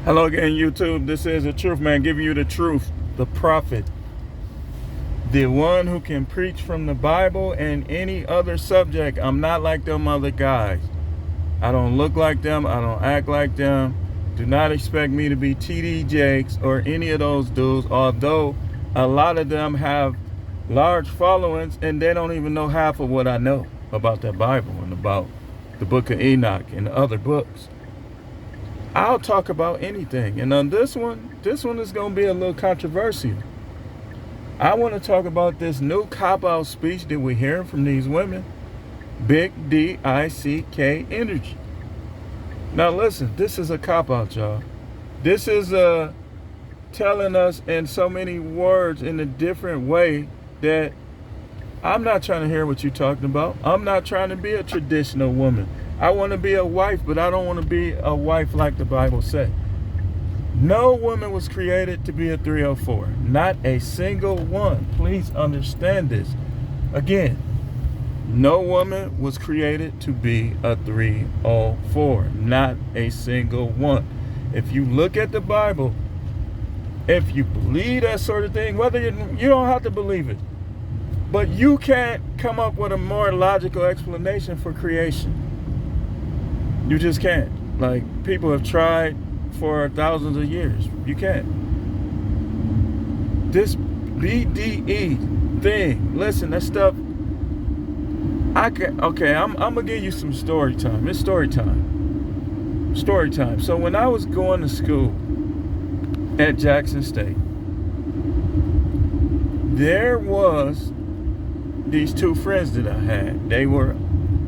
Hello again, YouTube. This is the Truth Man giving you the truth, the prophet, the one who can preach from the Bible and any other subject. I'm not like them other guys. I don't look like them. I don't act like them. Do not expect me to be TD Jakes or any of those dudes, although a lot of them have large followings and they don't even know half of what I know about the Bible and about the book of Enoch and other books. I'll talk about anything. And on this one is going to be a little controversial. I want to talk about this new cop-out speech that we're hearing from these women. Big D-I-C-K energy. Now listen, this is a cop-out, y'all. This is telling us in so many words in a different way that I'm not trying to hear what you're talking about. I'm not trying to be a traditional woman. I want to be a wife, but I don't want to be a wife like the Bible said. No woman was created to be a 304. Not a single one. Please understand this. Again, no woman was created to be a 304. Not a single one. If you look at the Bible, if you believe that sort of thing, whether you don't have to believe it, but you can't come up with a more logical explanation for creation. You just can't. Like, people have tried for thousands of years. You can't. This BDE thing, listen, that stuff, I'm gonna give you some story time. It's story time. Story time. So when I was going to school at Jackson State, there was these two friends that I had. They were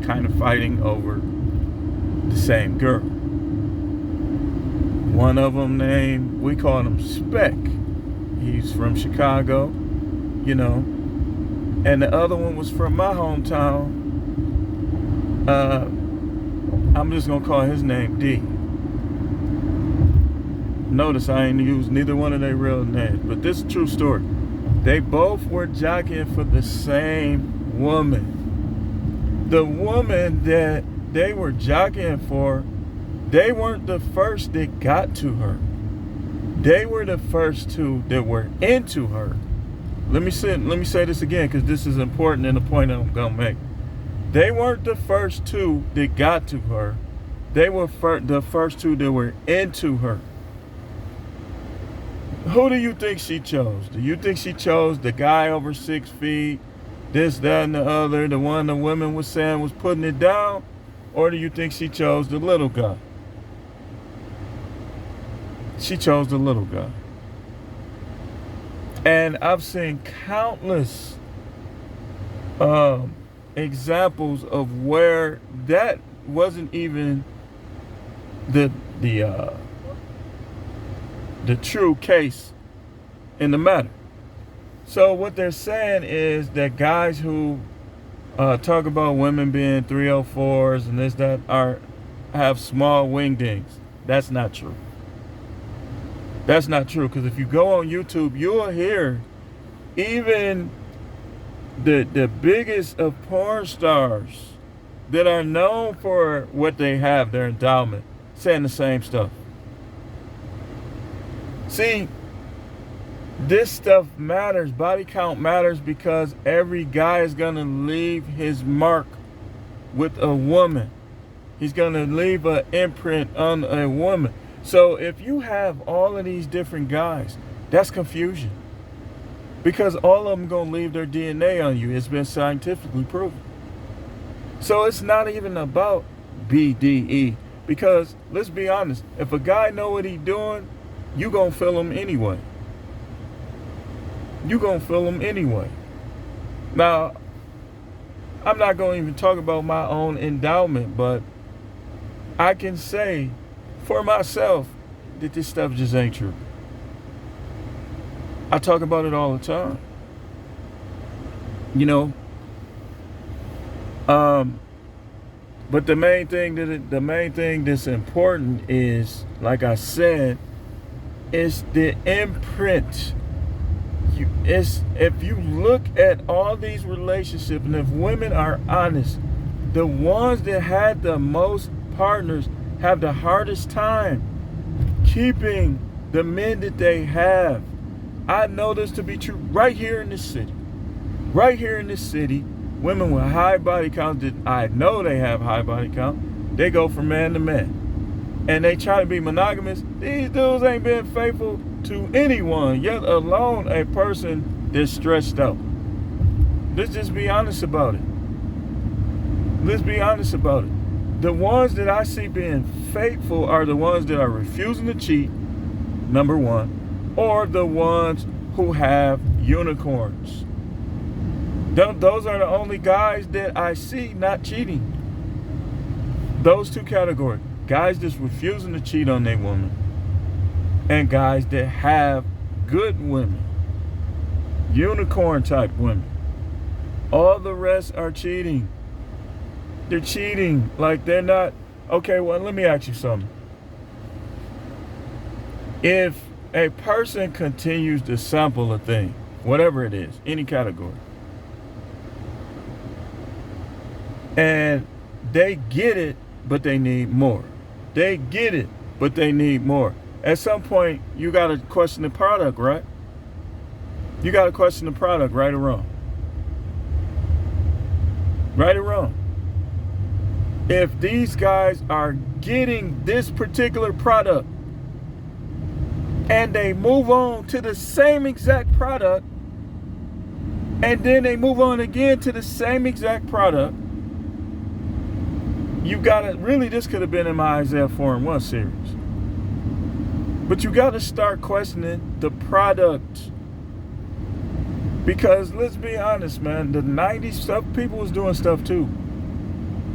kind of fighting over the same girl. One of them named, we called him Speck. He's from Chicago, you know. And the other one was from my hometown. I'm just gonna call his name D. Notice I ain't used neither one of their real names, but this is a true story. They both were jockeying for the same woman. The woman that they were jockeying for, they weren't the first that got to her. They were the first two that were into her. Let me say this again, because this is important in the point I'm gonna make. They weren't the first two that got to her. They were the first two that were into her. Who do you think she chose? Do you think she chose the guy over 6 feet, this, that, and the other, the one the women was saying was putting it down? Or do you think she chose the little guy? She chose the little guy. And I've seen countless examples of where that wasn't even the true case in the matter. So what they're saying is that guys who talk about women being 304s and this, that, have small wingdings. That's not true. That's not true, because if you go on YouTube, you'll hear even the biggest of porn stars that are known for what they have, their endowment, saying the same stuff. See, this stuff matters. Body count matters because every guy is going to leave his mark with a woman. He's going to leave an imprint on a woman. So if you have all of these different guys, that's confusion. Because all of them going to leave their DNA on you. It's been scientifically proven. So it's not even about BDE. Because let's be honest, if a guy know what he's doing, you going to feel him anyway. You're going to feel them anyway. Now, I'm not going to even talk about my own endowment, but I can say for myself that this stuff just ain't true. I talk about it all the time. You know, but the main thing that's important is, like I said, is the imprint. If you look at all these relationships, and if women are honest, the ones that had the most partners have the hardest time keeping the men that they have. I know this to be true right here in this city. Right here in this city, women with high body counts, that I know they have high body count, they go from man to man. And they try to be monogamous. These dudes ain't been faithful to anyone, yet alone a person that's stretched out. Let's just be honest about it. Let's be honest about it. The ones that I see being faithful are the ones that are refusing to cheat, number one, or the ones who have unicorns. Those are the only guys that I see not cheating. Those two categories. Guys that's refusing to cheat on their woman, and guys that have good women, unicorn type women. All the rest are cheating. They're cheating. Like, they're not. Okay, well, let me ask you something. If a person continues to sample a thing, whatever it is, any category, and they get it, but they need more. They get it, but they need more. At some point, you got to question the product, right? You got to question the product, right or wrong. Right or wrong. If these guys are getting this particular product and they move on to the same exact product, and then they move on again to the same exact product, you gotta, really, this could have been in my Isaiah 4:1 series. But you gotta start questioning the product. Because let's be honest, man, the 90s stuff, people was doing stuff too.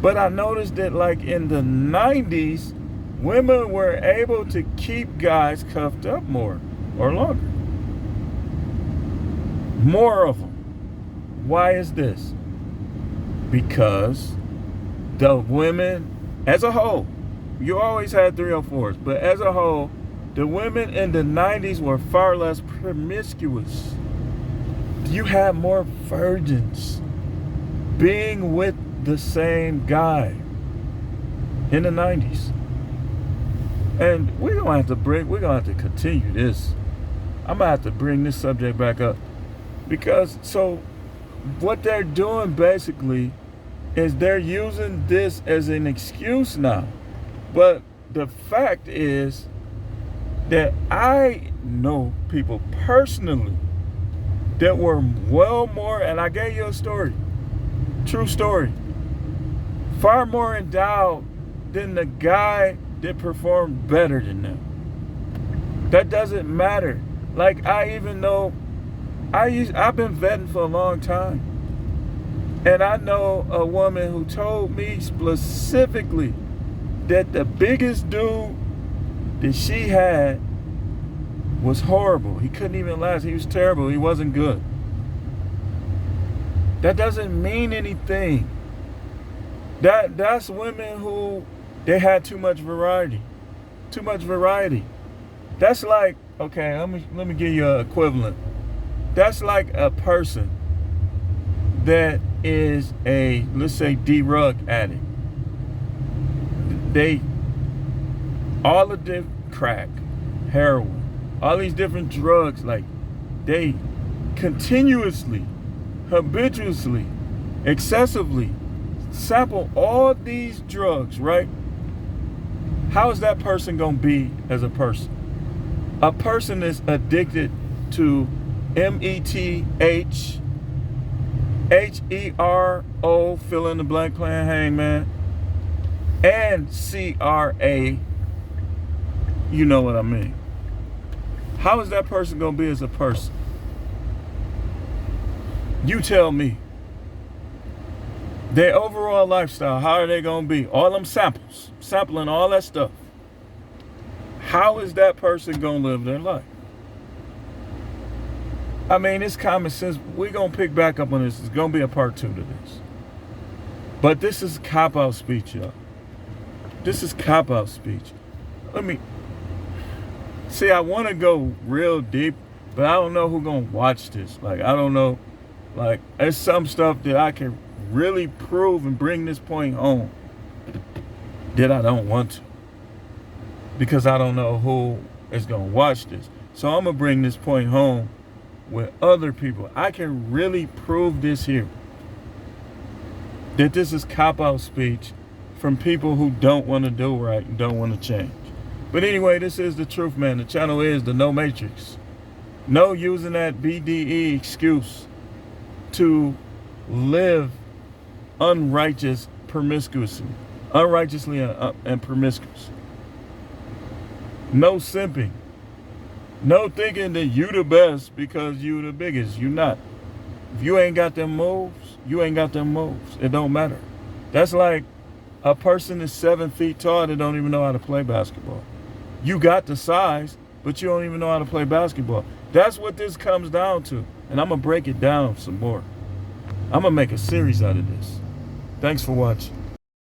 But I noticed that, like, in the 90s, women were able to keep guys cuffed up more or longer. More of them. Why is this? Because the women, as a whole, you always had 304s, but as a whole, the women in the 90s were far less promiscuous. You had more virgins being with the same guy in the 90s. And we're gonna have to continue this. I'm gonna have to bring this subject back up. Because, so, what they're doing basically is they're using this as an excuse now. But the fact is that I know people personally that were well more, and I gave you a story, true story, far more endowed than the guy that performed better than them. That doesn't matter. Like, I even know, I've been vetting for a long time. And I know a woman who told me specifically that the biggest dude that she had was horrible. He couldn't even last. He was terrible. He wasn't good. That doesn't mean anything. That's women who, they had too much variety. Too much variety. That's like, okay, let me give you an equivalent. That's like a person that is a, let's say, drug addict. They, all of the crack, heroin, all these different drugs, like, they continuously, habituously, excessively sample all these drugs, right? How is that person gonna be as a person? A person is addicted to meth, HERO, fill in the blank, playing hangman, and CRA, you know what I mean. How is that person gonna be as a person? You tell me. Their overall lifestyle, how are they gonna be? All them samples, sampling all that stuff. How is that person gonna live their life? I mean, it's common sense. We're going to pick back up on this. It's going to be a part 2 to this. But this is cop-out speech, y'all. This is cop-out speech. Let me... See, I want to go real deep, but I don't know who's going to watch this. Like, I don't know. Like, there's some stuff that I can really prove and bring this point home that I don't want to. because I don't know who is going to watch this. So I'm going to bring this point home with other people. I can really prove this here, that this is cop-out speech from people who don't want to do right and don't want to change. But anyway, this is The Truth, man. The channel is The No Matrix. No using that BDE excuse to live unrighteously and promiscuous. No simping. No thinking that you the best because you the biggest. You not. If you ain't got them moves, you ain't got them moves. It don't matter. That's like a person is 7 feet tall that don't even know how to play basketball. You got the size, but you don't even know how to play basketball. That's what this comes down to. And I'm going to break it down some more. I'm going to make a series out of this. Thanks for watching.